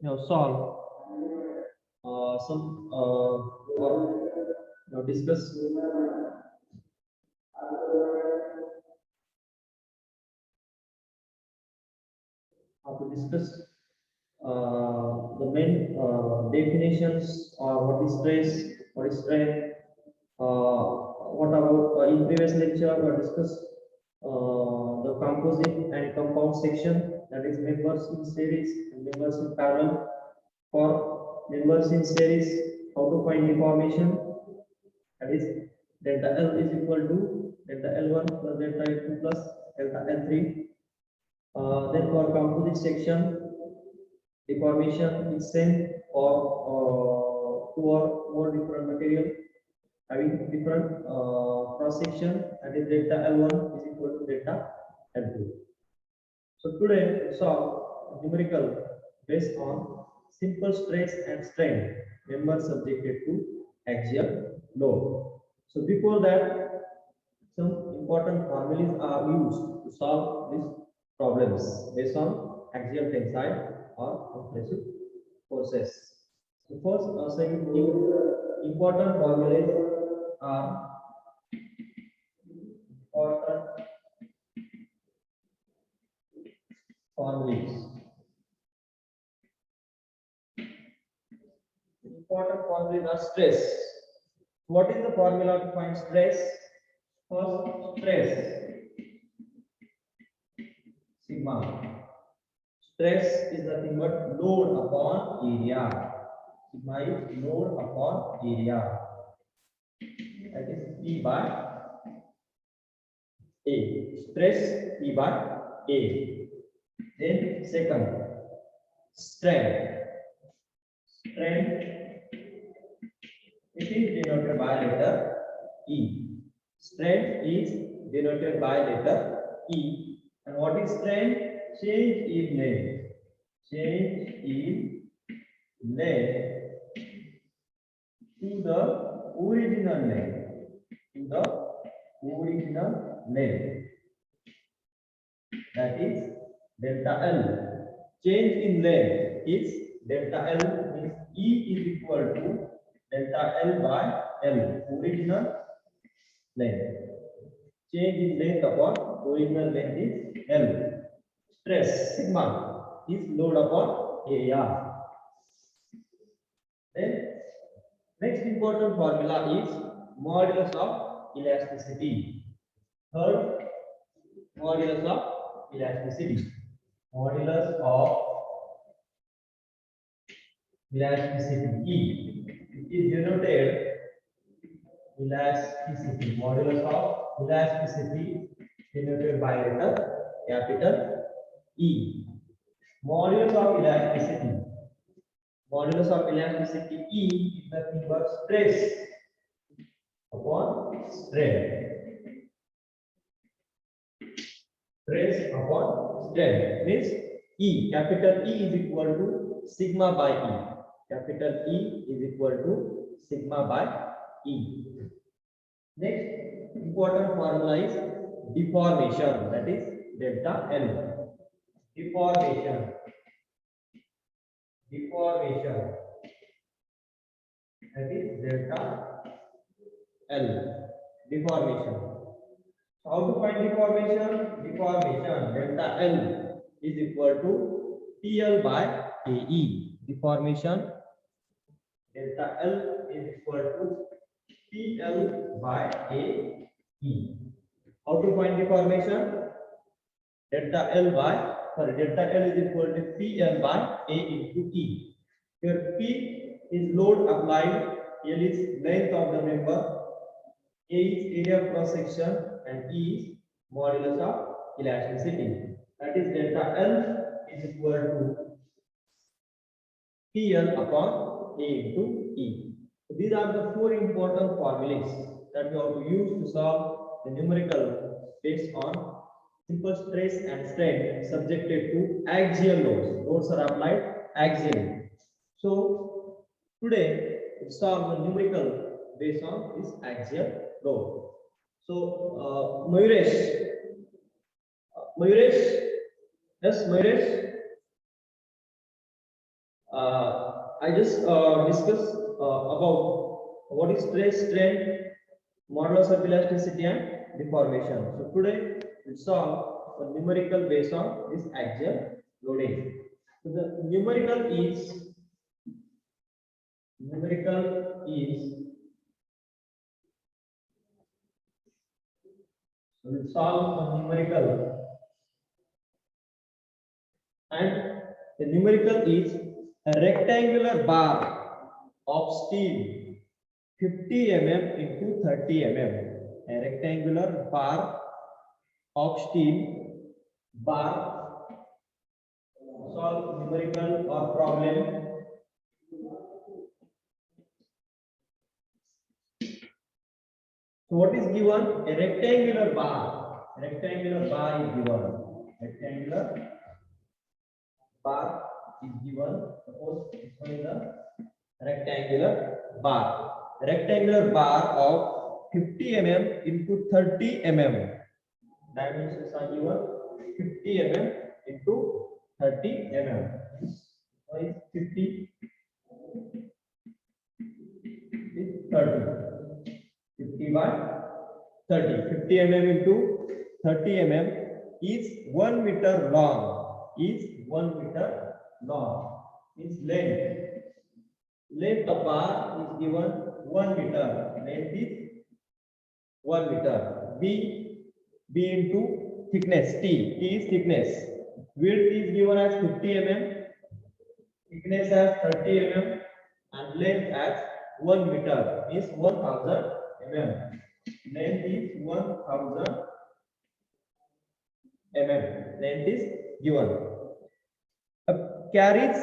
now solve some or now discuss how to discuss the main definitions or what is stress, what is strain. What about in previous lecture we discussed the composite and compound section, that is members in series and members in parallel. For members in series, how to find deformation, that is delta L is equal to delta L1 plus delta L2 plus delta L3. Then for composite section, deformation is same for two or more different material having different cross section, that is delta L1 is equal to delta L2. So today we solve numerical based on simple stress and strain members subjected to axial load. So before that, some important formulas are used to solve these problems based on axial tensile or compressive forces. So first, some important formulas are important formulas. Important formulas are stress. What is the formula to find stress? First, stress sigma. Stress is nothing but load upon area. Sigma is load upon area. That is P by A. Stress P by A. Then second, strain. Strain, it is denoted by letter E. Strain is denoted by letter E. And what is strain? Change in length. Change in length to the original length. To the original length. That is delta L. Change in length is delta L, means E is equal to delta L by L, original length. Change in length upon original length is L. Stress sigma is load upon area. Then next important formula is modulus of elasticity. Third, modulus of elasticity. Modulus of elasticity E. It is denoted elasticity. Modulus of elasticity denoted by letter capital E. Modulus of elasticity. Modulus of elasticity E is nothing but stress upon strain. Stress upon strain means E. Capital E is equal to sigma by E. Capital E is equal to sigma by E. Next important formula is deformation, that is delta L. Deformation. Deformation, that is delta L. Deformation. How to find deformation? Deformation delta L is equal to PL by AE. Deformation delta L is equal to PL by AE. How to find deformation? Delta L is equal to PL by A into E. Here P is load applied, L is length of the member, A is area of cross section, and E is modulus of elasticity. That is delta L is equal to PL upon A into E. So these are the four important formulas that we have to use to solve the numerical based on simple stress and strain subjected to axial loads. Loads are applied axially. So today we solve the numerical based on this axial load. So Mayuresh, yes, Mayuresh. I just discuss about what is stress, strain, modulus of elasticity and deformation. So today we'll solve a numerical based on this axial loading. So the numerical is so we'll solve a numerical, and the numerical is a rectangular bar of steel 50 mm into 30 mm. A rectangular bar of steel bar. Solve numerical or problem. So what is given? A rectangular bar. Rectangular bar is given. Rectangular bar is given. Suppose this one is a rectangular bar. Rectangular bar of 50 mm into 30 mm. Dimensions are given 50 mm into 30 mm. So is 50 is 30. 50 by 30. 50 mm into 30 mm is 1 meter long. Is 1 meter long. Means length. Length of bar is given 1 meter. Length is 1 meter. B into thickness. T is thickness. Width is given as 50 mm. Thickness as 30 mm. And length as 1 meter is 1000 mm. Length is 1000 mm. Length is given. Carries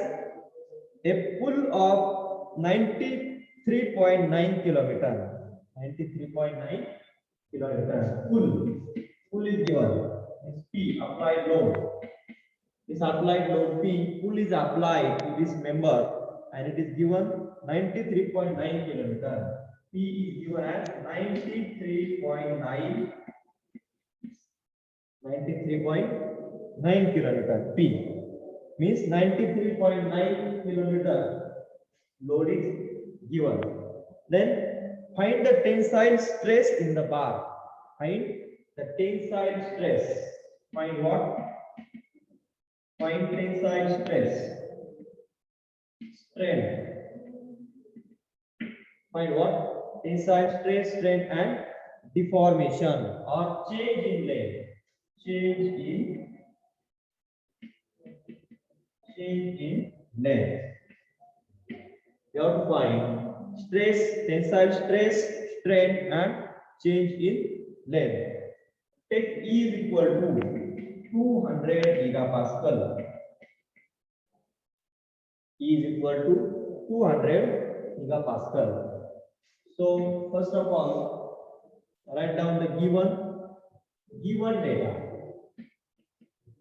a pull of 93.9 kilometer. 93.9 kilometer. Pull is given. Is P, applied load. This applied load P, pull is applied to this member, and it is given 93.9 kilometer. P is given as 93.9 kilometer. P means 93.9 kilometer load is given. Then find the tensile stress in the bar. Find the tensile stress. Find what? Find tensile stress. Strain. Find what? Tensile stress, strain, and deformation or change in length. Change in length. You have to find stress, tensile stress, strain, and change in length. Take E is equal to 200 gigapascal. E is equal to 200 gigapascal. So first of all, write down the given data.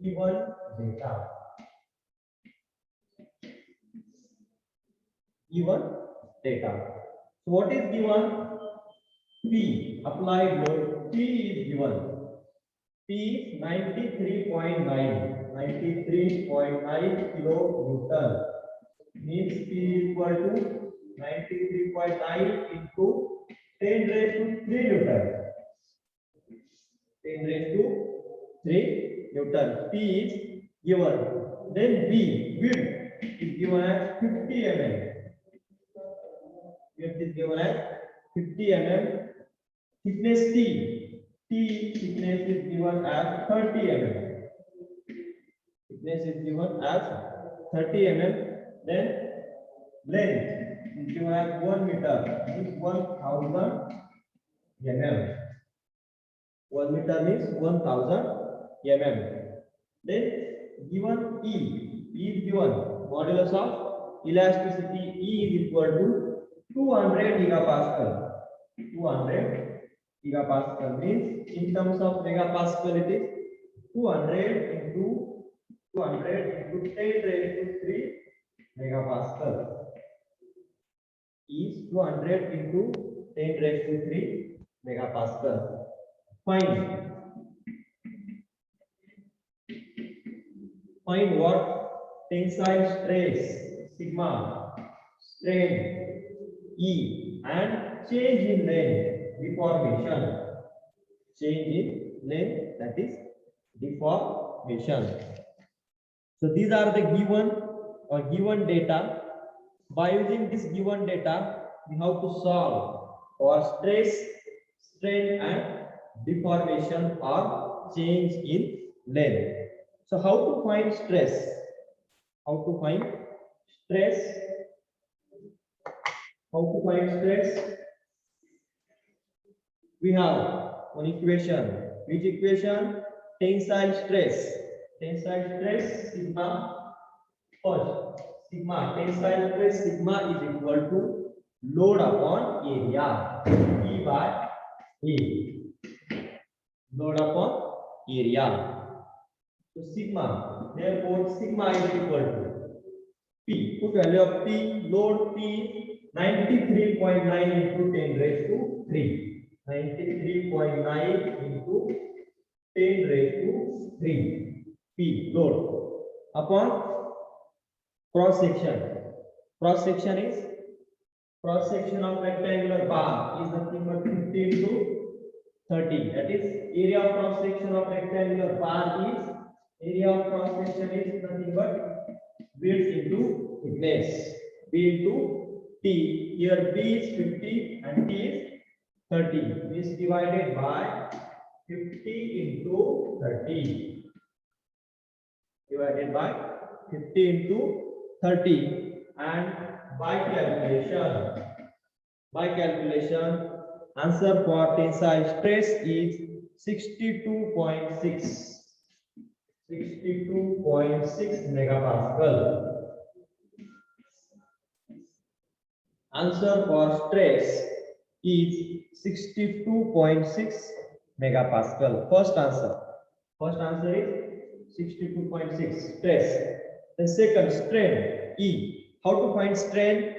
Given data. Given data. So what is given? P, applied load. P is given. P is 93.9 kilonewton. Means P is equal to 93.9 into 10 raised to 3 Newton. 10 raised to 3 Newton. P is given. Then B, width is given as 50 mm. Width is given as 50 mm. Thickness T thickness is given as 30 mm. Thickness is given as 30 mm. Then length is given as 1 meter. Means 1000 mm. 1 meter means 1000 mm. Then given E is given modulus of elasticity. E is equal to 200 gigapascal. 200 gigapascal means in terms of megapascal it is 200 into 10 raised to 3 megapascal. Is 200 into 10 raised to 3 megapascal. Find what? Tensile stress. C sigma strain E and change in length deformation. Change in length, that is deformation. So these are the given data. By using this given data, we have to solve for stress, strain and deformation or change in length. So how to find stress? How to find stress? How to find stress? We have one equation. Which equation? Tensile stress. Tensile stress sigma. First, sigma tensile stress sigma is equal to load upon area. E by A. Load upon area. So sigma. Therefore, sigma is equal to P. Put value of P. Load P 93.9 into 10 raised to 3. 93.9 into 10 raised to 3 P load upon cross section. Cross section of rectangular bar is nothing but 15 to 30. That is area of cross section of rectangular bar is nothing but width into thickness. B into T. Here B is 50 and T is 30 is divided by 50 into 30. Divided by 50 into 30 and by calculation answer for tensile stress is 62.6 megapascal. Answer for stress is 62.6 megapascal. First answer is 62.6 stress. The second, strain E. How to find strain?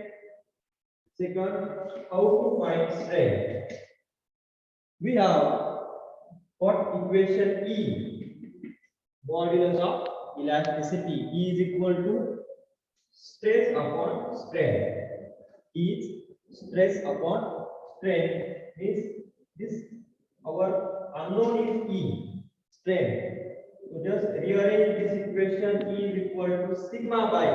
Second, how to find strain? We have what equation E? Modulus of elasticity. E is equal to stress upon strain. Is stress upon strain is this our unknown is E, strain. So just rearrange this equation. E is equal to sigma by E.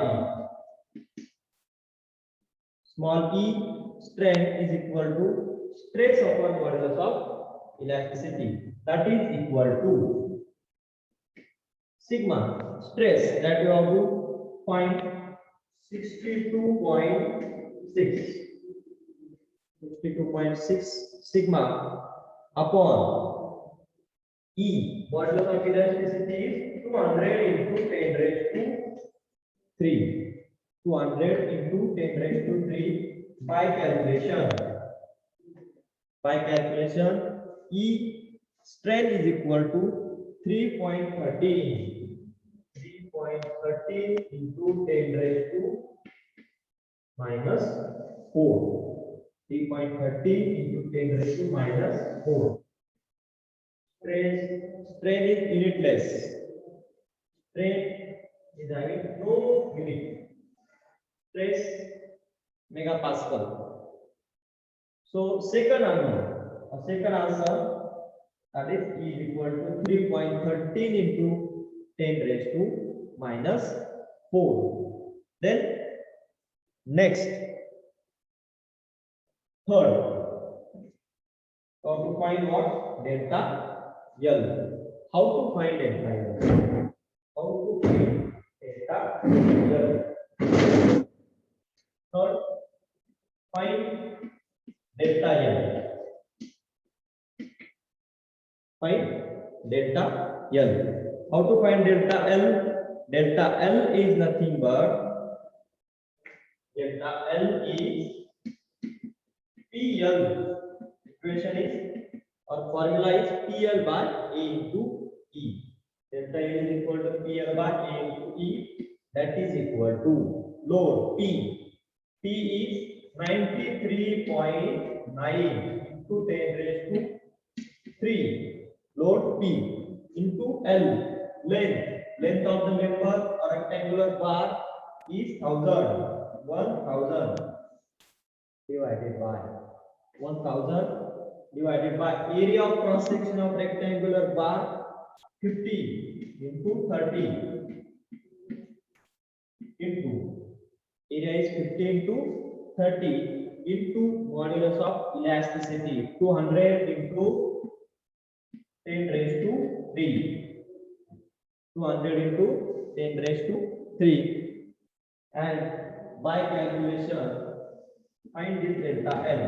Small e, strain is equal to stress upon modulus of elasticity. That is equal to sigma stress that you have to find 62.6 sigma upon E. Modulus of elasticity is 200 into 10 raised to 3. 200 into 10 raised to 3 by calculation. E strain is equal to 3.13. 3.13 into 10 raised to minus 4. 3.13 into 10 raised to minus 4. Strain is unitless. Strain is having no unit. Stress megapascal. So second answer that is E is equal to 3.13 into 10 raised to minus 4. Then next, third, how to find what? Delta L. How to find delta L? How to find delta L? Third, find delta L. Find delta L. How to find delta L? Delta L is nothing but delta L is PL. Equation is or formula is PL by A into E. Delta L is equal to PL by A into E. That is equal to load P. P is 93.9 into 10 raised to 3. Load P into L. Length of the member or rectangular bar is 1000. 1000 divided by 1000 divided by area of cross section of rectangular bar 50 into 30 into area is 50 into 30 into modulus of elasticity 200 into 10 raised to 3 200 into 10 raised to 3 and by calculation find this delta L.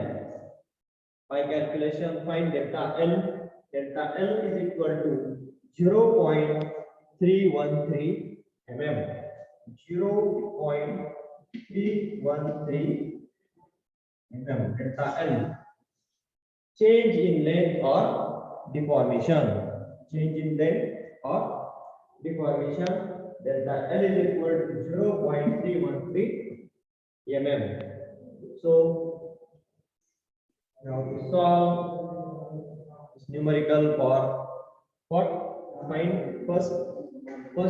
By calculation find delta L. Delta L is equal to 0.313 mm. 0.313 mm delta L. Change in length or deformation. Change in length or deformation. Delta L is equal to 0.313 mm. So now to solve this numerical for what? Find first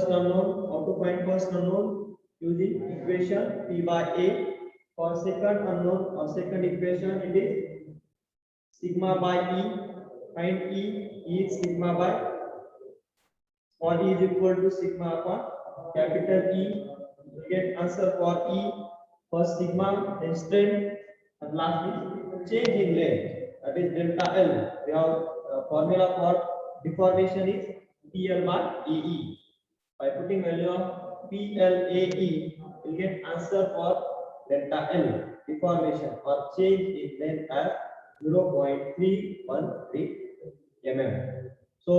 unknown. How to find first unknown? Using equation P by A. For second unknown or second equation, it is sigma by E. Find E. E is sigma by small e is equal to sigma upon capital E. You get answer for E. First sigma, then strength, and last is change in length. That is delta L. We have formula for deformation is PL by AE. By putting value of PLAE, you get answer for delta L deformation or change in length as 0.313 mm. So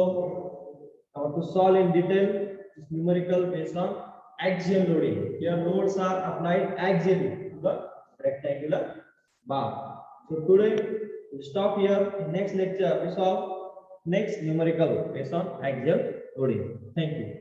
now to solve in detail this numerical based on axial loading. Here loads are applied axially to the rectangular bar. So today we stop here. In next lecture we solve next numerical based on axial loading. Thank you.